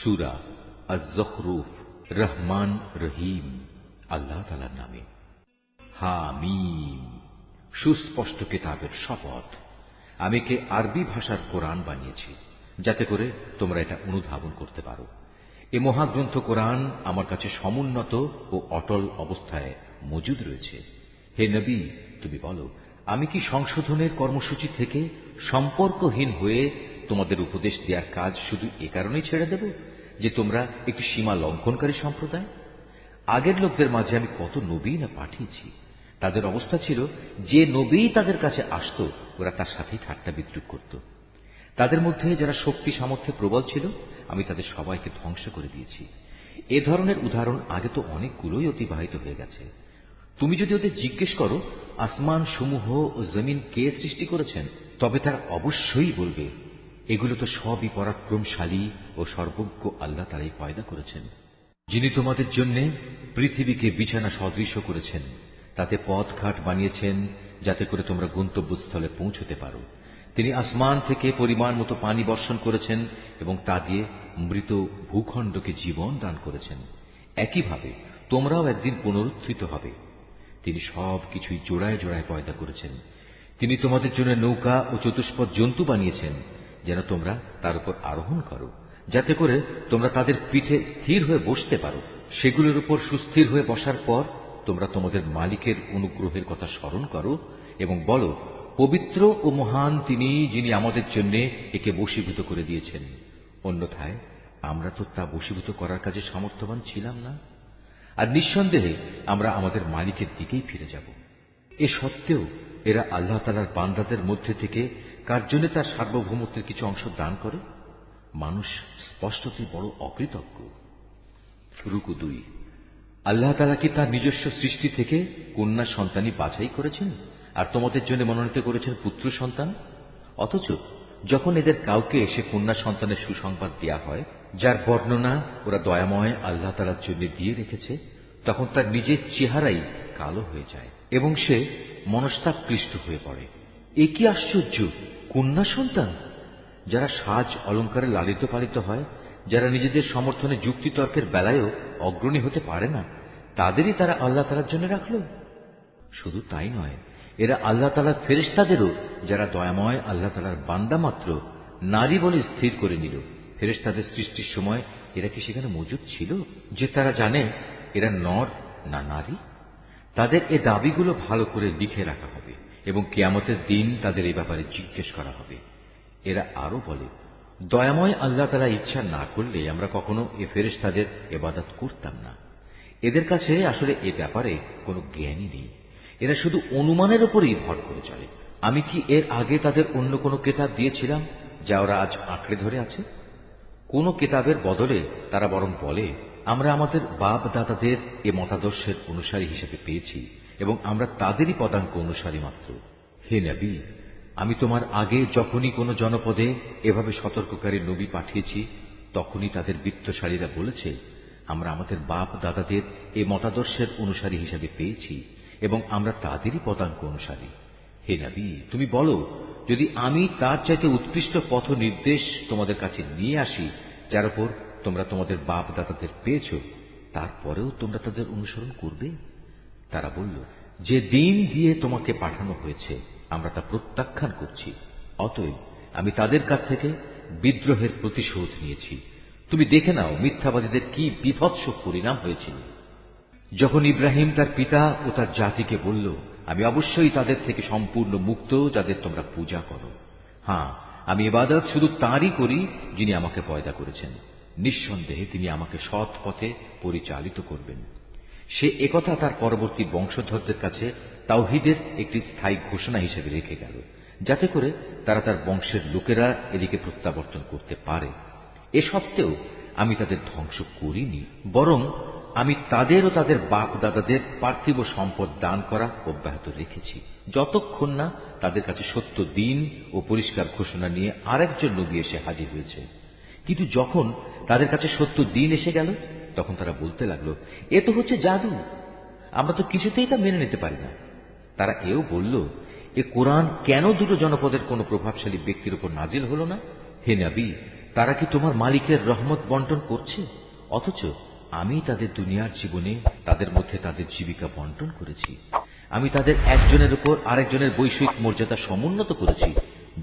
সূরা আয-যুখরুফ। রহমান রহিম আল্লাহ তাআলার নামে। হামিম। সুস্পষ্ট কিতাবের শপথ। আমি কে আরবি ভাষার কোরআন বানিয়েছি যাতে করে তোমরা এটা অনুধাবন করতে পারো। এ মহাগ্রন্থ কোরআন আমার কাছে সমুন্নত ও অটল অবস্থায় মজুদ রয়েছে। হে নবী, তুমি বলো, আমি কি সংশোধনের কর্মসূচি থেকে সম্পর্কহীন হয়ে তোমাদের উপদেশ দেওয়ার কাজ শুধু এ কারণেই ছেড়ে দেব যে তোমরা একটি সীমা লঙ্ঘনকারী সম্প্রদায়? আগের লোকদের মাঝে আমি কত নবী না পাঠিয়েছি। তাদের অবস্থা ছিল, যে নবী তাদের কাছে আসত ওরা তার সাথেই ঠাট্টা বিদ্রুপ করত। তাদের মধ্যে যারা শক্তি সামর্থ্যে প্রবল ছিল আমি তাদের সবাইকে ধ্বংস করে দিয়েছি। এ ধরনের উদাহরণ আগে তো অনেকগুলোই অতিবাহিত হয়ে গেছে। তুমি যদি ওদের জিজ্ঞেস করো আসমান সমূহ ও জমিন কে সৃষ্টি করেছেন, তবে তারা অবশ্যই বলবে এগুলো তো সবই পরাক্রমশালী ও সর্বজ্ঞ আল্লাহ তাআলাই পয়দা করেছেন, যিনি তোমাদের জন্য পৃথিবীকে বিছানা সদৃশ করেছেন, তাতে পথঘাট বানিয়েছেন যাতে করে তোমরা গন্তব্যস্থলে পৌঁছতে পারো। তিনি আসমান থেকে পরিমাণ মতো পানি বর্ষণ করেছেন এবং তা দিয়ে মৃত ভূখণ্ডকে জীবন দান করেছেন। একইভাবে তোমরাও একদিন পুনরুত্থিত হবে। তিনি সব কিছুই জোড়ায় জোড়ায় পয়দা করেছেন। তিনি তোমাদের জন্য নৌকা ও চতুষ্পদ জন্তু বানিয়েছেন যেন তোমরা তার উপর আরোহণ করো, যাতে করে তোমরা তাদের পিঠে স্থির হয়ে বসতে পারো। সেগুলোর উপর সুস্থির হয়ে বসার পর তোমরা তোমাদের মালিকের অনুগ্রহের কথা স্মরণ করো এবং বলো, পবিত্র ও মহান তিনি, যিনি আমাদের জন্য একে বশীভূত করে দিয়েছেন। অন্যথায় আমরা তো তা বশীভূত করার কাজে সামর্থ্যবান ছিলাম না। আর নিঃসন্দেহে আমরা আমাদের মালিকের দিকেই ফিরে যাব। এ সত্ত্বেও এরা আল্লাহ তাআলার বান্দাদের মধ্যে থেকে কার জন্য তার সার্বভৌমত্বের কিছু অংশ দান করে? মানুষ স্পষ্টতই বড় অকৃতজ্ঞ। রুকু 2। আল্লাহ তাআলা কি তার নিজস্ব সৃষ্টি থেকে কন্যা সন্তানই বাছাই করেছেন আর তোমাদের জন্য মনোনীত করেছেন পুত্র সন্তান? অথচ যখন এদের কাউকে এসে কন্যা সন্তানের সুসংবাদ দেয়া হয়, যার বর্ণনা ওরা দয়াময় আল্লাহ তাআলার জন্য দিয়ে রেখেছে, তখন তার নিজের চেহারাই কালো হয়ে যায় এবং সে মনস্তাপকৃষ্ট হয়ে পড়ে। এ কি আশ্চর্য! কন্যা সন্তান যারা সাজ অলঙ্কারে লালিত পালিত হয়, যারা নিজেদের সমর্থনে যুক্তিতর্কের বেলায়ও অগ্রণী হতে পারে না, তাদেরই তারা আল্লাহ তাআলার জন্য রাখল। শুধু তাই নয়, এরা আল্লাহ তাআলার ফেরেশতাদেরও, যারা দয়াময় আল্লাহ তাআলার বান্দা মাত্র, নারী বলে স্থির করে নিল। ফেরেশতাদের সৃষ্টির সময় এরা কি সেখানে মজুদ ছিল যে তারা জানে এরা নর না নারী? তাদের এ দাবিগুলো ভালো করে লিখে রাখা হবে এবং কিয়ামতের দিন তাদের এই ব্যাপারে জিজ্ঞেস করা হবে। এরা আরো বলে, দয়াময় আল্লাহ তাআলা ইচ্ছা না করলে আমরা কখনো এ ফেরেশতাদের ইবাদত করতাম না। এদের কাছে আসলে এ ব্যাপারে কোনো জ্ঞানই নেই। এরা শুধু অনুমানের উপরই ভর করে চলে। আমি কি এর আগে তাদের অন্য কোনো কিতাব দিয়েছিলাম যা ওরা আজ আঁকড়ে ধরে আছে? কোন কিতাবের বদলে তারা বরং বলে, আমরা আমাদের বাপ দাদাদের এ মতাদর্শের অনুসারী হিসেবে পেয়েছি এবং আমরা তাদেরই পদাঙ্ক অনুসারী মাত্র। হে নবী, আমি তোমার আগে যখনই কোনো জনপদে এভাবে সতর্ককারী নবী পাঠিয়েছি, তখনই তাদের বিত্তশালীরা বলেছে, আমরা আমাদের বাপ দাদাদের এ মতাদর্শের অনুসারী হিসেবে পেয়েছি এবং আমরা তাদেরই পদাঙ্ক অনুসারী। হে নবী, তুমি বলো, যদি আমি তার চাইতে উৎকৃষ্ট পথ নির্দেশ তোমাদের কাছে নিয়ে আসি, যার উপর তোমরা তোমাদের বাপ দাদাদের পেয়েছ, তারপরেও তোমরা তাদের অনুসরণ করবে? তারা বলল, যে দিন দিয়ে তোমাকে পাঠানো হয়েছে আমরা তা প্রত্যাখ্যান করছি। অতএব আমি তাদের কাছ থেকে বিদ্রোহের প্রতিশোধ নিয়েছি। তুমি দেখে নাও মিথ্যাবাদীদের কি বিভৎস পরিণাম হয়েছিল। যখন ইব্রাহিম তার পিতা ও তার জাতিকে বলল, আমি অবশ্যই তাদের থেকে সম্পূর্ণ মুক্ত যাদের তোমরা পূজা করো। হ্যাঁ, আমি ইবাদত শুধু তাঁরই করি যিনি আমাকে পয়দা করেছেন। নিঃসন্দেহে তিনি আমাকে সৎ পথে পরিচালিত করবেন। সে একথা তার পরবর্তী বংশধরদের কাছে তাওহীদের একটি স্থায়ী ঘোষণা হিসেবে রেখে গেল, যাতে করে তারা তার বংশের লোকেরা এদিকে প্রত্যাবর্তন করতে পারে। এ সত্ত্বেও আমি তাদের ধ্বংস করিনি, বরং আমি তাদের ও তাদের বাপ দাদাদের পার্থিব সম্পদ দান করা অব্যাহত রেখেছি, যতক্ষণ না তাদের কাছে সত্য দিন ও পরিষ্কার ঘোষণা নিয়ে আরেকজন নবী এসে হাজির হয়েছে। কিন্তু যখন তাদের কাছে সত্য দিন এসে গেল, তখন তারা বলতে লাগলো, এ তো হচ্ছে জাদু, আমরা তো কিছুতেই তা মেনে নিতে পারি না। তারা এও বলল, এ কোরআন কেন দুটো জনপদের কোন প্রভাবশালী ব্যক্তির উপর নাজিল হল না? হে নবী, তারা কি তোমার মালিকের রহমত বন্টন করছে, অথচ আমি তাদের দুনিয়ার জীবনে তাদের মধ্যে তাদের জীবিকা বন্টন করেছি। আমি তাদের একজনের উপর আরেকজনের বৈষয়িক মর্যাদা সমুন্নত করেছি,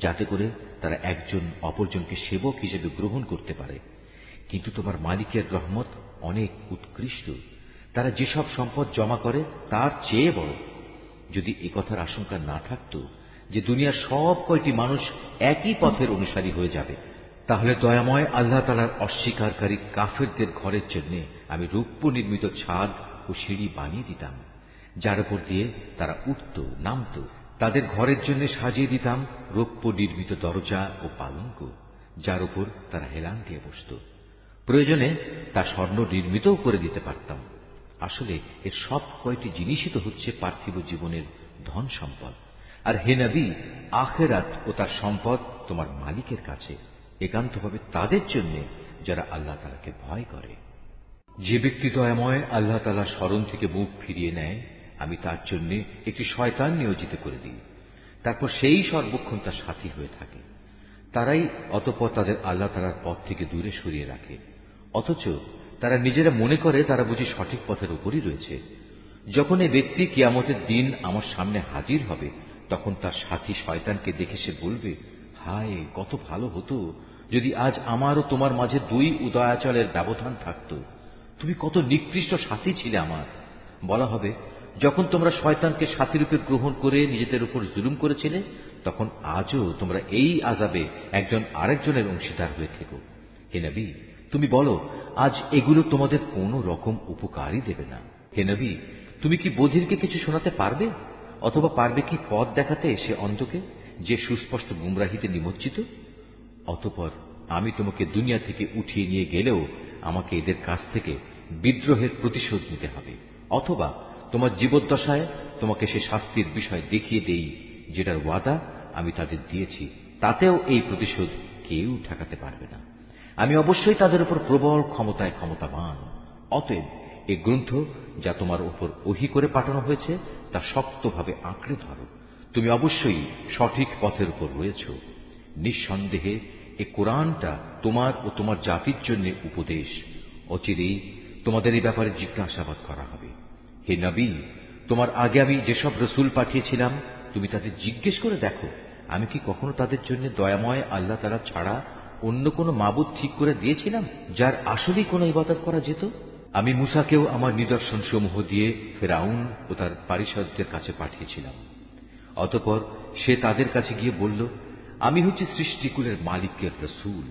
যাতে করে তারা একজন অপরজনকে সেবক হিসেবে গ্রহণ করতে পারে। কিন্তু তোমার মালিকের রহমত অনেক উৎকৃষ্ট, তারা যেসব সম্পদ জমা করে তার চেয়ে বড়। যদি এ কথার আশঙ্কা না থাকত যে দুনিয়ার সব কয়টি মানুষ একই পথের অনুসারী হয়ে যাবে, তাহলে দয়াময় আল্লাহ তাআলার অস্বীকারী কাফেরদের ঘরের জন্য আমি রৌপ্য নির্মিত ছাদ ও সিঁড়ি বানিয়ে দিতাম, যার উপর দিয়ে তারা উঠত নামত। তাদের ঘরের জন্য সাজিয়ে দিতাম রৌপ্য নির্মিত দরজা ও পালঙ্ক, যার উপর তারা হেলান দিয়ে বসত। প্রয়োজনে তা স্বর্ণ নির্মিতও করে দিতে পারতাম। আসলে এর সব কয়টি জিনিসই তো হচ্ছে পার্থিব জীবনের ধন সম্পদ। আর হে নবী, আখিরাত ও তার সম্পদ তোমার মালিকের কাছে, একান্তভাবে তাদের জন্য যারা আল্লাহ তাআলাকে ভয় করে। যে ব্যক্তি দয়াময় আল্লাহ তাআলার স্মরণ থেকে মুখ ফিরিয়ে নেয়, আমি তার জন্য একটি শয়তান নিয়োজিত করে দিই, তারপর সেই সর্বক্ষণ তার সাথী হয়ে থাকে। তারাই অতঃপর তাদের আল্লাহ তাআলার পথ থেকে দূরে সরিয়ে রাখে, অথচ তারা নিজেরা মনে করে তারা বুঝি সঠিক পথের উপরই রয়েছে। যখন এই ব্যক্তি কিয়ামতের দিন আমার সামনে হাজির হবে, তখন তার সাথী শয়তানকে দেখে সে বলবে, হায়, কত ভালো হতো যদি আজ আমার ও তোমার মাঝে দুই উদয়াচলের ব্যবধান থাকত। তুমি কত নিকৃষ্ট সাথী ছিলে আমার। বলা হবে, যখন তোমরা শয়তানকে সাথীরূপে গ্রহণ করে নিজেদের উপর জুলুম করেছিলে, তখন আজও তোমরা এই আযাবে একজন আরেকজনের অংশীদার হয়ে থেকো। হে নবী, তুমি বলো, আজ এগুলো তোমাদের কোনো রকম উপকারই দেবে না। হে নবী, তুমি কি বধিরকে কিছু শোনাতে পারবে, অথবা পারবে কি পথ দেখাতে সে অন্ধকে, যে সুস্পষ্ট গুমরাহিতে নিমজ্জিত? অতঃপর আমি তোমাকে দুনিয়া থেকে উঠিয়ে নিয়ে গেলেও আমাকে এদের কাছ থেকে বিদ্রোহের প্রতিশোধ নিতে হবে, অথবা তোমার জীবদ্দশায় তোমাকে সে শাস্তির বিষয় দেখিয়ে দেই যেটার ওয়াদা আমি তাদের দিয়েছি, তাতেও এই প্রতিশোধ কেউ ঠেকাতে পারবে না। আমি অবশ্যই তাদের উপর প্রবল ক্ষমতায় ক্ষমতাবান। অতএব এই গ্রন্থ যা তোমার উপর ওহী করে পাঠানো হয়েছে তা শক্তভাবে আঁকড়ে ধরো। তুমি অবশ্যই সঠিক পথের উপর রয়েছ। নিঃসন্দেহে এই কোরআনটা তোমার ও তোমার জাতির জন্য উপদেশ। অচিরেই তোমাদের এই ব্যাপারে জিজ্ঞাসাবাদ করা হবে। হে নবী, তোমার আগে আমি যেসব রসুল পাঠিয়েছিলাম তুমি তাদের জিজ্ঞেস করে দেখো, আমি কি কখনো তাদের জন্য দয়াময় আল্লাহ তাআলা ছাড়া অন্য কোনো মাবুদ ঠিক করে দিয়েছিলাম যার আসলেই কোনো ইবাদত করা যেত? আমি মূসাকেও আমার নিদর্শন সমূহ দিয়ে ফেরাউন ও তার পারিষদদের কাছে পাঠিয়েছিলাম। অতঃপর সে তাদের কাছে গিয়ে বলল, আমি হচ্ছি সৃষ্টিকুলের মালিকের রসুল।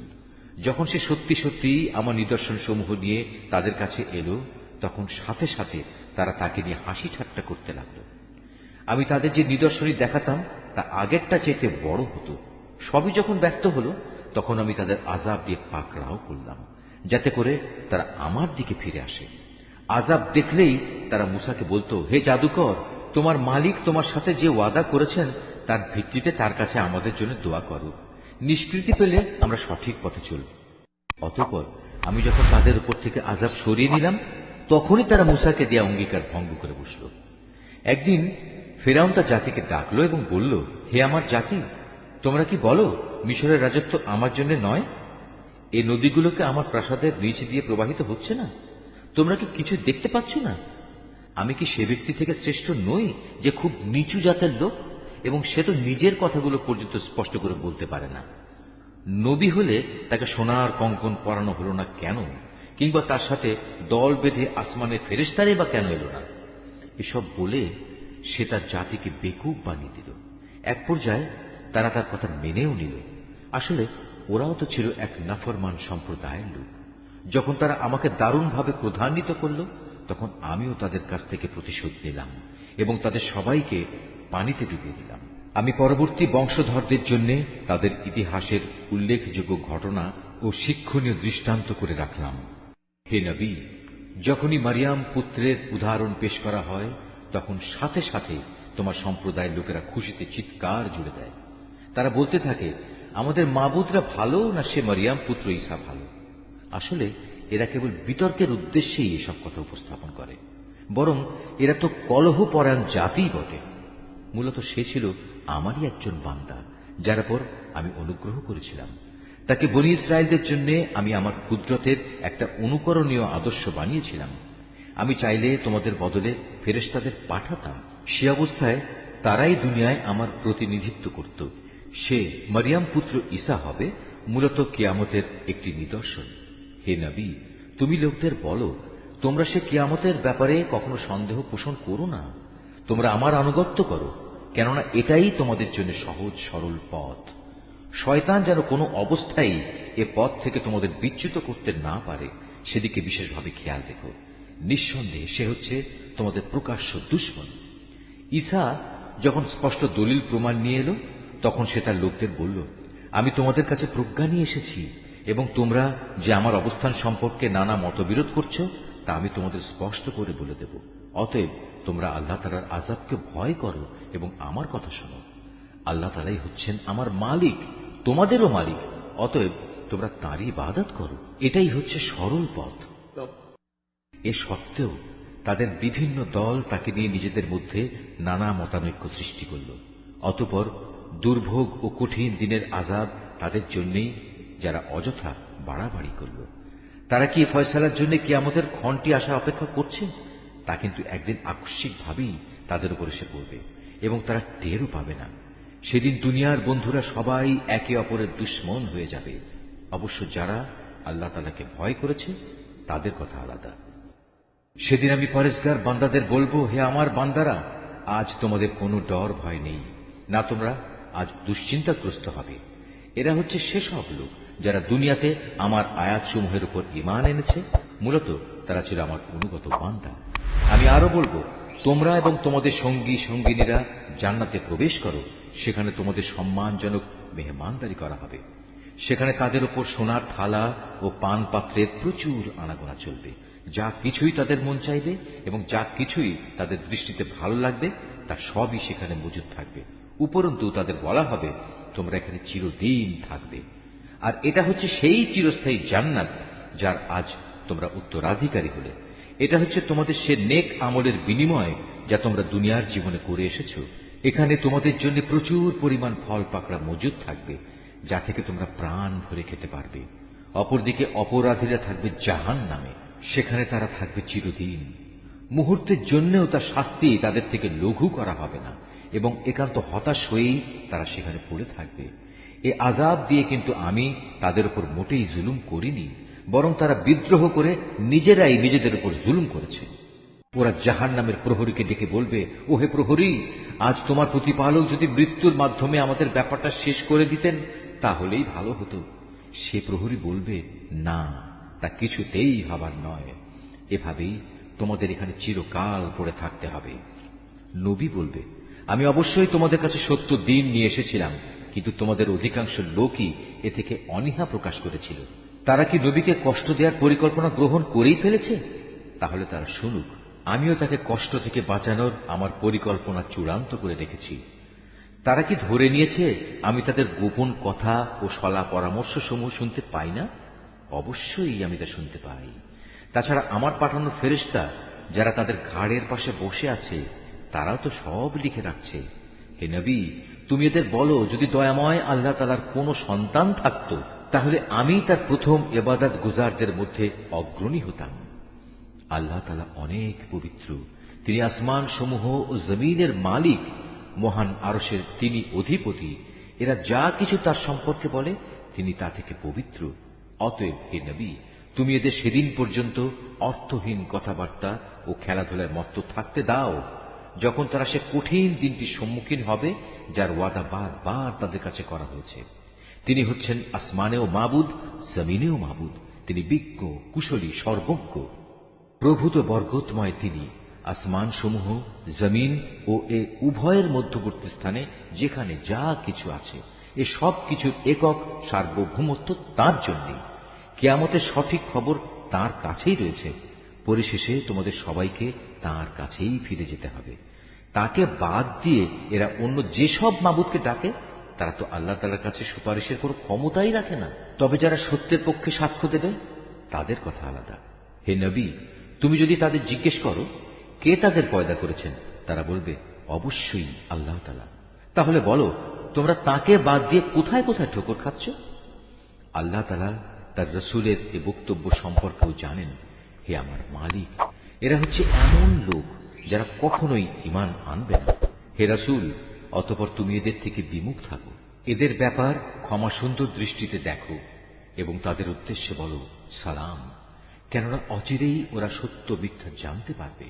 যখন সে সত্যি সত্যি আমার নিদর্শন সমূহ নিয়ে তাদের কাছে এলো, তখন সাথে সাথে তারা তাকে নিয়ে হাসি ঠাট্টা করতে লাগল। আমি তাদের যে নিদর্শনই দেখাতাম তা আগেরটা চাইতে বড় হতো। সবই যখন ব্যর্থ হলো, তখন আমি তাদের আযাব দিয়ে পাকড়াও করলাম, যাতে করে তারা আমার দিকে ফিরে আসে। আযাব দেখলেই তারা মূসাকে বলতো, হে জাদুকর, তোমার মালিক তোমার সাথে যে ওয়াদা করেছেন তার ভিত্তিতে তার কাছে আমাদের জন্য দোয়া করো। নিষ্কৃতি পেলে আমরা সঠিক পথে চলব। অতঃপর আমি যখন তাদের উপর থেকে আযাব সরিয়ে নিলাম, তখনই তারা মূসাকে দেয়া অঙ্গীকার ভঙ্গ করে বসল। একদিন ফিরআউন তার জাতিকে ডাকলো এবং বলল, হে আমার জাতি, তোমরা কি বলো মিশরের রাজত্ব আমার জন্য নয়? এই নদীগুলোকে আমার প্রাসাদের নিচ দিয়ে প্রবাহিত হচ্ছে না? তোমরা কি কিছু দেখতে পাচ্ছ না? আমি কি সে ব্যক্তি থেকে শ্রেষ্ঠ নই যে খুব নিচু জাতের লোক, এবং সে তো নিজের কথাগুলো পর্যন্ত স্পষ্ট করে বলতে পারে না? নবী হলে তাকে সোনার কঙ্কন পরানো হলো না কেন, কিংবা তার সাথে দল বেঁধে আসমানের ফেরেশতারাই বা কেন এলো না? এসব বলে সে তার জাতিকে বেকুব বানিয়ে দিল। এক পর্যায়ে তারা তার কথা মেনেও নিল। আসলে ওরাও তো ছিল এক নাফরমান সম্প্রদায়ের লোক। যখন তারা আমাকে দারুণভাবে ক্রোধান্বিত করল, তখন আমিও তাদের কাছ থেকে প্রতিশোধ নিলাম এবং তাদের সবাইকে পানিতে ডুবিয়ে দিলাম। আমি পরবর্তী বংশধরদের জন্য তাদের ইতিহাসের উল্লেখযোগ্য ঘটনা ও শিক্ষণীয় দৃষ্টান্ত করে রাখলাম। হে নবী, যখনই মারিয়াম পুত্রের উদাহরণ পেশ করা হয়, তখন সাথে সাথে তোমার সম্প্রদায়ের লোকেরা খুশিতে চিৎকার জুড়ে দেয়। তারা বলতে থাকে, আমাদের মাবুদরা ভালো না সে মারিয়াম পুত্র ঈসা ভালো? আসলে এরা কেবল বিতর্কের উদ্দেশ্যেই এসব কথা উপস্থাপন করে, বরং এরা তো কলহপরায়ণ জাতিই বটে। মূলত সে ছিল আমারই একজন বান্দা, যার উপর আমি অনুগ্রহ করেছিলাম। তাকে বনী ইসরায়েলদের জন্য আমি আমার কুদরতের একটা অনুকরণীয় আদর্শ বানিয়েছিলাম। আমি চাইলে তোমাদের বদলে ফেরেশতাদের পাঠাতাম। সে অবস্থায় তারাই দুনিয়ায় আমার প্রতিনিধিত্ব করত। সে মরিয়ম পুত্র ঈসা হবে মূলত কিয়ামতের একটি নিদর্শন। হে নবী, তুমি লোকদের বলো, তোমরা সে কিয়ামতের ব্যাপারে কখনো সন্দেহ পোষণ করো না। তোমরা আমার আনুগত্য করো, কেননা এটাই তোমাদের জন্য সহজ সরল পথ। শয়তান যেন কোনো অবস্থায় এ পথ থেকে তোমাদের বিচ্যুত করতে না পারে, সেদিকে বিশেষভাবে খেয়াল রেখো। নিঃসন্দেহে সে হচ্ছে তোমাদের প্রকাশ্য দুশমন। ঈসা যখন স্পষ্ট দলিল প্রমাণ নিয়ে এলো, তখন সে তার লোকদের বলল, আমি তোমাদের কাছে প্রজ্ঞা নিয়ে এসেছি এবং তোমরা যে আমার অবস্থান সম্পর্কে নানা মতবিরোধ করছো তা আমি তোমাদের স্পষ্ট করে বলে দেব। অতএব তোমরা আল্লাহ তাআলার আযাবকে ভয় করো এবং আমার কথা শোনো। আল্লাহ তাআলাই হচ্ছেন আমার মালিক, তোমাদেরও মালিক। অতএব তোমরা তাঁরই ইবাদত করো, এটাই হচ্ছে সরল পথ। এ সত্ত্বেও তাদের বিভিন্ন দল তাকে নিয়ে নিজেদের মধ্যে নানা মতানৈক্য সৃষ্টি করল। অতঃপর দুর্ভোগ ও কঠিন দিনের আযাব তাদের জন্যই, যারা অযথা বাড়াবাড়ি করল। তারা কি ফয়সালার জন্য কিয়ামতের ক্ষণটি আসা অপেক্ষা করছে? তা কিন্তু একদিন আকস্মিকভাবেই তাদের উপর এসে পড়বে এবং তারা টেরও পাবে না। সেদিন দুনিয়ার বন্ধুরা সবাই একে অপরের দুশমন হয়ে যাবে। অবশ্য যারা আল্লাহ তাআলাকে ভয় করেছে তাদের কথা আলাদা। সেদিন আমি পরেজগার বান্দাদের বলবো, হে আমার বান্দারা, আজ তোমাদের কোনো ডর ভয় নেই, না তোমরা আজ দুশ্চিন্তাগ্রস্ত হবে। এরা হচ্ছে সেসব লোক যারা দুনিয়াতে আমার আয়াতসমূহের উপর ঈমান এনেছে। মূলত তারা ছিল আমার অনুগত বান্দা। আমি আরো বলবো, তোমরা এবং তোমাদের সঙ্গী সঙ্গিনীরা জান্নাতে প্রবেশ করো। সেখানে তোমাদের সম্মানজনক মেহমানদারি করা হবে। সেখানে তাদের উপর সোনার থালা ও পান পাত্রের প্রচুর আনাগোনা চলবে। যা কিছুই তাদের মন চাইবে এবং যা কিছুই তাদের দৃষ্টিতে ভালো লাগবে তা সবই সেখানে মজুদ থাকবে। উপরন্তু তাদের বলা হবে, তোমরা এখানে চিরদিন থাকবে। আর এটা হচ্ছে সেই চিরস্থায়ী জান্নাত যার আজ তোমরা উত্তরাধিকারী হলে। এটা হচ্ছে তোমাদের সে নেক আমলের বিনিময় যা তোমরা দুনিয়ার জীবনে করে এসেছো। এখানে তোমাদের জন্য প্রচুর পরিমাণ ফল পাকড়া মজুদ থাকবে, যা থেকে তোমরা প্রাণ ভরে খেতে পারবে। অপরদিকে অপরাধীরা থাকবে জাহান্নামে, সেখানে তারা থাকবে চিরদিন। মুহূর্তের জন্যও তার শাস্তি তাদের থেকে লঘু করা হবে না এবং একান্ত হতাশ হয়েই তারা সেখানে পড়ে থাকবে। এ আযাব দিয়ে কিন্তু আমি তাদের উপর মোটেই জুলুম করিনি, বরং তারা বিদ্রোহ করে নিজেরাই নিজেদের উপর জুলুম করেছে। ওরা জাহান্নামের প্রহরীকে ডেকে বলবে, ও হে প্রহরী, আজ তোমার প্রতিপালক যদি মৃত্যুর মাধ্যমে আমাদের ব্যাপারটা শেষ করে দিতেন তাহলেই ভালো হতো। সে প্রহরী বলবে, না, তা কিছুতেই হবার নয়। এভাবেই তোমাদের এখানে চিরকাল পড়ে থাকতে হবে। নবী বলবে, আমি অবশ্যই তোমাদের কাছে সত্য দিন নিয়ে এসেছিলাম, কিন্তু তোমাদের অধিকাংশ লোকই এ থেকে অনীহা প্রকাশ করেছিল। তারা কি নবীকে কষ্ট দেওয়ার পরিকল্পনা গ্রহণ করেই ফেলেছে? তাহলে তারা শুনুক, আমিও তাকে কষ্ট থেকে বাঁচানোর আমার পরিকল্পনা চূড়ান্ত করে রেখেছি। তারা কি ধরে নিয়েছে আমি তাদের গোপন কথা ও সলা পরামর্শ সমূহ শুনতে পাই না? অবশ্যই আমি তা শুনতে পাই। তাছাড়া আমার পাঠানো ফেরেশতা যারা তাদের ঘাড়ের পাশে বসে আছে তারাও তো সব লিখে রাখছে। হে নবী, তুমি এদের বলো, যদি দয়াময় আল্লাহ তাআলার কোনো সন্তান থাকত তাহলে আমি তার প্রথম ইবাদত গুজারদের মধ্যে অগ্রণী হতাম। আল্লাহ তাআলা অনেক পবিত্র, তিনি আসমান সমূহ ও জমিনের মালিক, মহান আরশের তিনি অধিপতি। এরা যা কিছু তার সম্পর্কে বলে তিনি তা থেকে পবিত্র। অতএব হে নবী, তুমি এদের সেদিন পর্যন্ত অর্থহীন কথাবার্তা ও খেলাধুলায় মত্ত থাকতে দাও, যখন তারা সে কঠিন দিনটির সম্মুখীন হবে যার ওয়াদা বারবার তাদের কাছে করা হয়েছে। তিনি হচ্ছেন আসমানেও মাবুদ, জমিনেও মাবুদ। তিনি বিজ্ঞ, কুশলী, সর্বজ্ঞ। প্রভূত বরকতময় তিনি। আসমান সমূহ, জমিন ও এ উভয়ের মধ্যবর্তী স্থানে যেখানে যা কিছু আছে এ সব কিছুর একক সার্বভৌমত্ব তাঁর জন্যই। কিয়ামতের সঠিক খবর তাঁর কাছেই রয়েছে। পরিশেষে তোমাদের সবাইকে তাঁর কাছেই ফিরে যেতে হবে। তাকে বাদ দিয়ে এরা অন্য যেসব মাবুদকে ডাকে তারা তো আল্লাহ তাআলার কাছে সুপারিশের কোনো ক্ষমতাই রাখে না। তবে যারা সত্যের পক্ষে সাক্ষ্য দেবে তাদের কথা আলাদা। হে নবী, তুমি যদি তাদের জিজ্ঞেস করো কে তাদের পয়দা করেছেন, তারা বলবে অবশ্যই আল্লাহ তাআলা। তাহলে বলো, তোমরা তাকে বাদ দিয়ে কোথায় কোথায় ঠোকর খাচ্ছ? আল্লাহ তাআলা তার রসুলের এ বক্তব্য সম্পর্কেও জানেন, হে আমার মালিক, এরা হচ্ছে এমন লোক যারা কখনোই ঈমান আনবে না। হে রাসূল, অতঃপর তুমি এদের থেকে বিমুখ থাকো, এদের ব্যাপার ক্ষমা সুন্দর দৃষ্টিতে দেখো এবং তাদের উদ্দেশ্যে বলো সালাম, কেননা অচিরেই ওরা সত্য মিথ্যা জানতে পারবে।